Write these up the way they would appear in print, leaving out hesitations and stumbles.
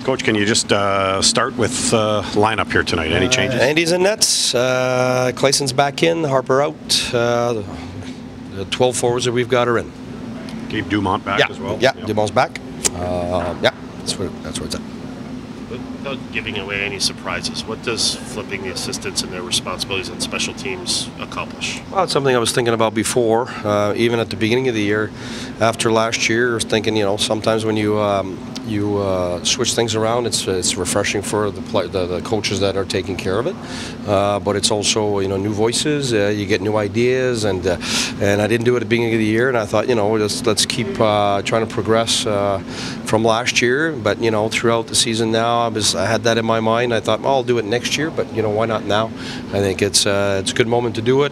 Coach, can you just start with lineup here tonight? Any changes? Andy's in nets. Clayson's back in. Harper out. The 12 forwards that we've got are in. Keep Dumont back as well? Yeah, Dumont's back. That's where it's at. Without giving away any surprises, what does flipping the assistants and their responsibilities on special teams accomplish? Well, it's something I was thinking about before, even at the beginning of the year. After last year, I was thinking, sometimes when you switch things around, it's refreshing for the coaches that are taking care of it. But it's also new voices. You get new ideas, and I didn't do it at the beginning of the year, and I thought let's keep trying to progress from last year. But throughout the season now, I had that in my mind. I thought, well, I'll do it next year, but why not now? I think it's a good moment to do it.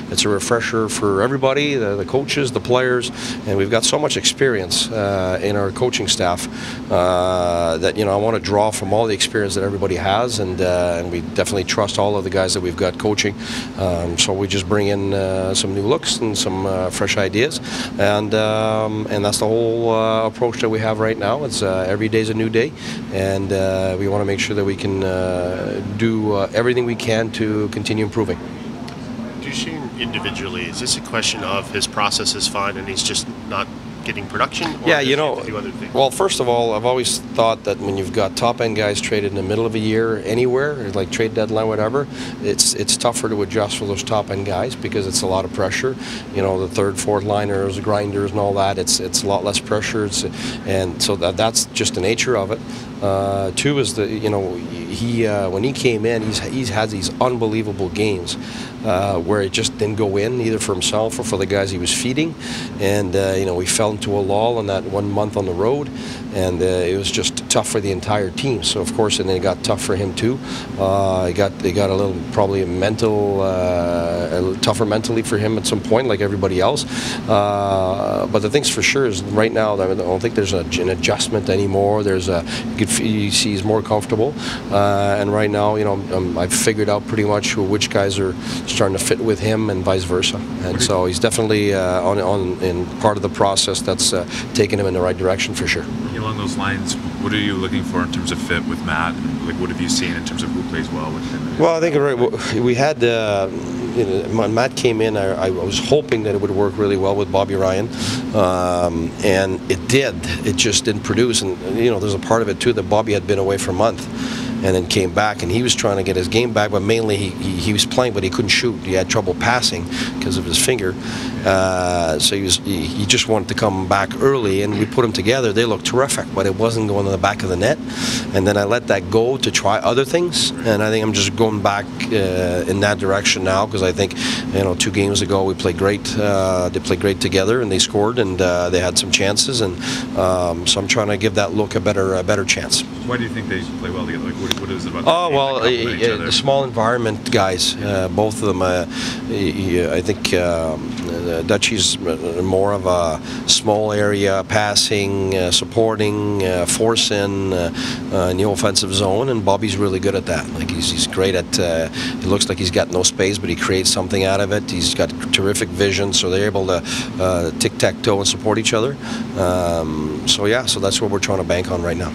It's a refresher for everybody, the coaches, the players, and we've got so much experience in our coaching staff that I want to draw from all the experience that everybody has, and we definitely trust all of the guys that we've got coaching. So we just bring in some new looks and some fresh ideas, and that's the whole approach that we have right now. It's every day's a new day, and we want to make sure that we can do everything we can to continue improving. Boucher individually, is this a question of his process is fine and he's just not getting production? Or yeah, well, first of all, I've always thought that when you've got top-end guys traded in the middle of a year anywhere, like trade deadline, whatever, it's tougher to adjust for those top-end guys because it's a lot of pressure. The third, fourth liners, grinders, and all that. It's a lot less pressure, and so that's just the nature of it. Two is when he came in, he's had these unbelievable games where it just didn't go in either for himself or for the guys he was feeding, and we fell into a lull in that 1 month on the road, and it was just tough for the entire team. So of course, and then it got tough for him too. They got a little probably tougher mentally for him at some point, like everybody else. But the things for sure is right now, I don't think there's an adjustment anymore. You see he's more comfortable, and right now, I've figured out pretty much which guys are starting to fit with him and vice versa. And so he's definitely in part of the process that's taking him in the right direction for sure. Along those lines, what are you looking for in terms of fit with Matt? Like, what have you seen in terms of who plays well with him? Well, I think we had when Matt came in, I was hoping that it would work really well with Bobby Ryan, and it did. It just didn't produce, and there's a part of it too that Bobby had been away for a month and then came back, and he was trying to get his game back, but mainly he was playing, but he couldn't shoot. He had trouble passing because of his finger, so he just wanted to come back early, and we put them together. They looked terrific, but it wasn't going to the back of the net, and then I let that go to try other things, and I think I'm just going back in that direction now, because I think 2 games ago we played great. They played great together, and they scored, and they had some chances, and so I'm trying to give that look a better chance. Why do you think they play well together? Like, what is it about? Oh well, the small environment guys, both of them. I think Dutchie's more of a small area passing, supporting, force in the offensive zone, and Bobby's really good at that. Like he's great at. It looks like he's got no space, but he creates something out of it. He's got terrific vision, so they're able to tic-tac-toe and support each other. So that's what we're trying to bank on right now.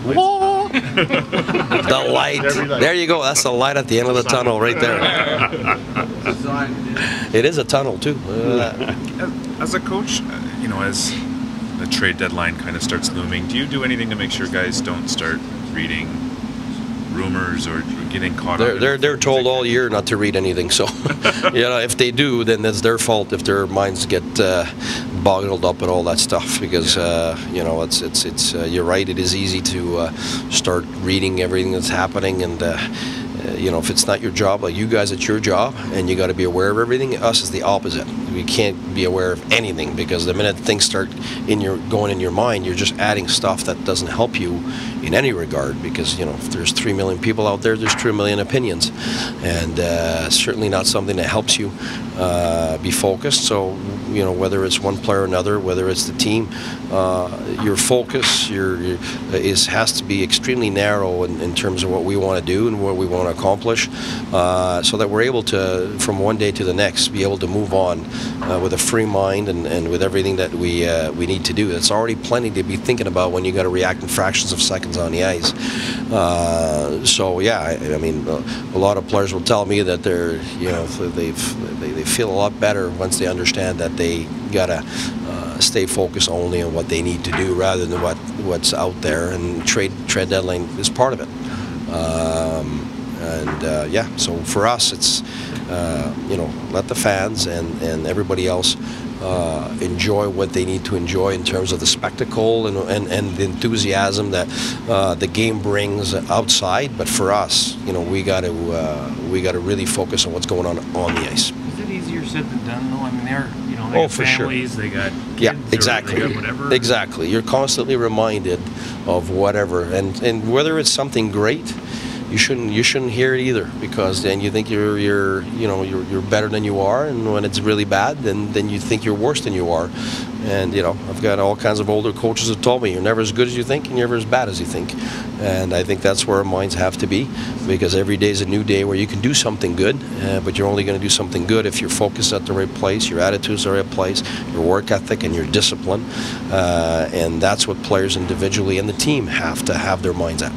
The light. There you go. That's the light at the end of the tunnel right there. It is a tunnel too. As a coach, as the trade deadline kind of starts looming, do you do anything to make sure guys don't start reading rumors or getting caught up? They're told all year not to read anything. So, if they do, then that's their fault if their minds get boggled up and all that stuff. Because it's you're right. It is easy to start reading everything that's happening, and if it's not your job, like you guys, it's your job, and you got to be aware of everything. Us is the opposite. We can't be aware of anything, because the minute things start going in your mind, you're just adding stuff that doesn't help you in any regard. Because if there's 3 million people out there, there's 3 million opinions, and certainly not something that helps you be focused. So, you know, whether it's one player or another, whether it's the team, your focus has to be extremely narrow in terms of what we want to do and what we want to accomplish, so that we're able to, from one day to the next, be able to move on with a free mind and with everything that we need to do. It's already plenty to be thinking about when you got to react in fractions of seconds on the ice. So yeah, I mean, a lot of players will tell me that they're, you know, they feel a lot better once they understand that they gotta stay focused only on what they need to do rather than what's out there, and trade deadline is part of it. Yeah, so for us, it's you know, let the fans and everybody else enjoy what they need to enjoy in terms of the spectacle and the enthusiasm that the game brings outside. But for us, you know, we got to really focus on what's going on the ice. Is it easier said than done, though? I mean, they're, you know, they got families, they got kids, yeah, exactly, they got whatever. Exactly. You're constantly reminded of whatever, and whether it's something great, you shouldn't hear it either, because then you think you're better than you are, and when it's really bad, then you think you're worse than you are. And you know, I've got all kinds of older coaches that told me you're never as good as you think and you're never as bad as you think. And I think that's where our minds have to be, because every day is a new day where you can do something good, but you're only going to do something good if you're focused at the right place, your attitude's the right place, your work ethic and your discipline, and that's what players individually and the team have to have their minds at.